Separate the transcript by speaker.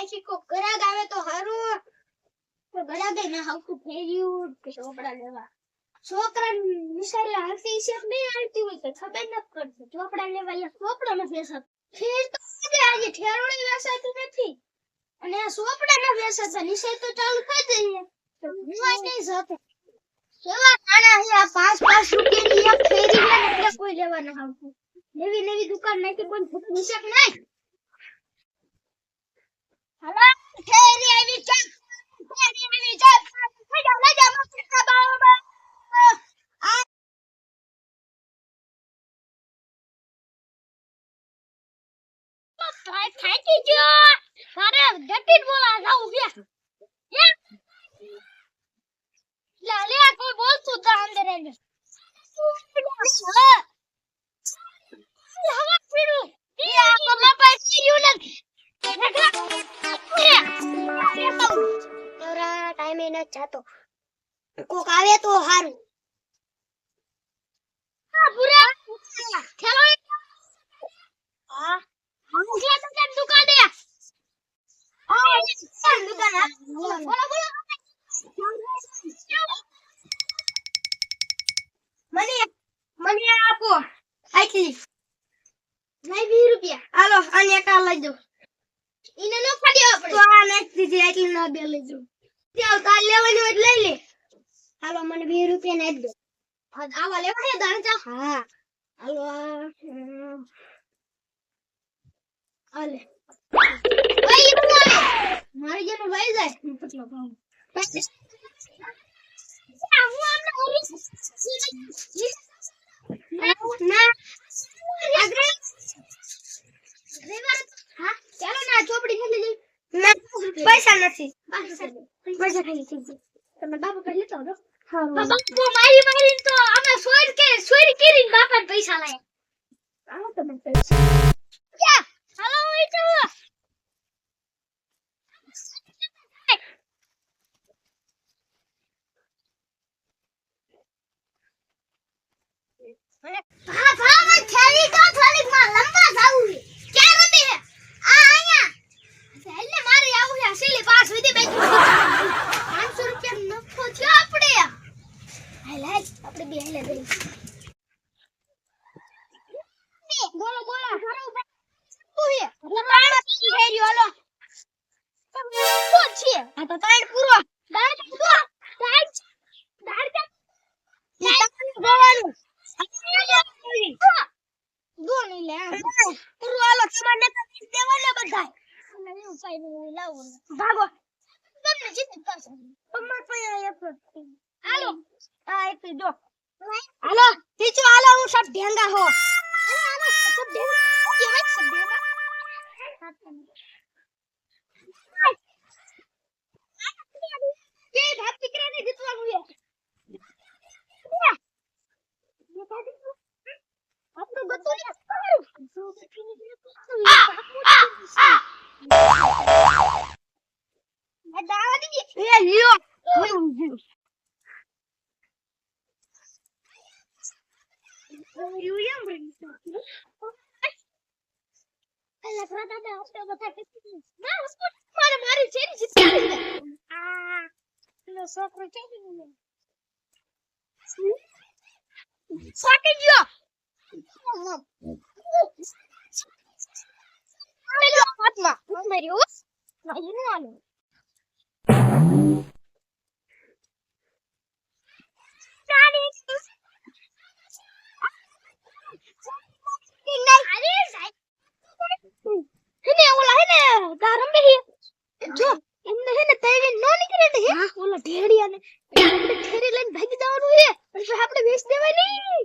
Speaker 1: નાખી કો ગરાગ આવે તો હારું તો ગરાગે ના હાવતું ફેર્યું કે ચોપડા લેવા છોકરા નિશાળે આવતી છે નહીં આવતી હોય તો ખબર ન પડતી ચોપડા લેવા યા ચોપડા માં બેસત ફેર તો આજે ઠેરોડી વેસાતી નથી અને આ ચોપડા ના વેસાતા નિશાળ તો ચાલુ થઈ જઈએ તો હું નહીં જતો કેવા નાના હે આ 5 રૂપિયાની એક ફેરી ને એટલે કોઈ લેવા ન આવતું નવી દુકાન નાખી કોઈ નિશાળ નહીં હાલો ફેરી આવી ચાલ ફેરી આવી ચાલ લઈ જા મસ્ત બાબા થાકી ગયો અરે જટીન બોલા જાઉં કે લાલે આ કોઈ બોલતું તો અંદર રહે હવા પીડું ઈ આ તો બાપા પીડ્યું નથી નવરા ટાઈમે ન જાતો કોક આવે તો હારું હા પૂરા ખેલો હા મુખલા તો દુકાન દે આ દુકાન બોલો મને આપો આટલી નહીં 20 રૂપિયા હાલો આને એક લઈ દો ઇને ન ફાડ્યો આપણે તો આ નાખી દીધી આટલી ના બે લઈ દો ચાલ કાલ લેવાની હોય લઈ લે હાલો મને 20 રૂપિયા નાખ દો આવા લેવા હે દાંચા હા હાલો આલે ભાઈ હું આલે મારી જેનો લઈ જાય કેટલો ભાવ હું આમને ઓરી ના અગ્રે હા ચાલો ના ચોપડી લઈ લે ના પૈસા નથી પૈસા ખાલી છે તમે બાપા પહેલે તો દો હા બાપા મારી તો અમે સોરી કરીને બાપાને પૈસા લાયા આવો તમે પૈસા ક્યાં હાલો ઓય તો હા ભાઈ ખેલી તો થોડીક માં લંબા જાવું છે ક્યાં રમે હે આ આયા એટલે મારે આવું છે અસલી પાસ વિધી બેઠી 500 રૂપિયા નફો થયો આપણે હાલ આપણે બે હાલે ગઈ બોલો ઘરો ઉપર તું હે એટલે મારા હેર્યો હાલો કોણ છે આ તો ટાઈટ પૂરો ટાઈટ ગોવાનું ગોણી લે પૂરો હાલો તમારે નકા દેવાને બધાય મને ઉપાય ન લાવો ભાગો તમને જીત કરશે તમાર પાસે હાલો આ એક દો હાલો ટીચો હાલો હું સબ ઢેંગા હો અરે સબ ઢેંગા કેવા સબ ઢેંગા કે ભાત દીકરાને જીતવાનું છે આપણે બધું ને દાવા દીધી એ લ્યો યુ અલા પ્રાતા ને હોસ્ટેલ બતા કે ના હોસ્ટેલ મારી છેરી જીતી આ નો છોકરો છે ને સાકી ગયો મેલો હાથમાં મારી ઓસ નહીં આલો તારી હેને ઓલા હેને ગારમ બેહી જો એમને હેને તૈવે નો નીકળે ને હે ઓલા ઢેડિયા ને આપણે ઠેરી લઈને ભાગી જવાનું હે પછી આપણે વેચ દેવાની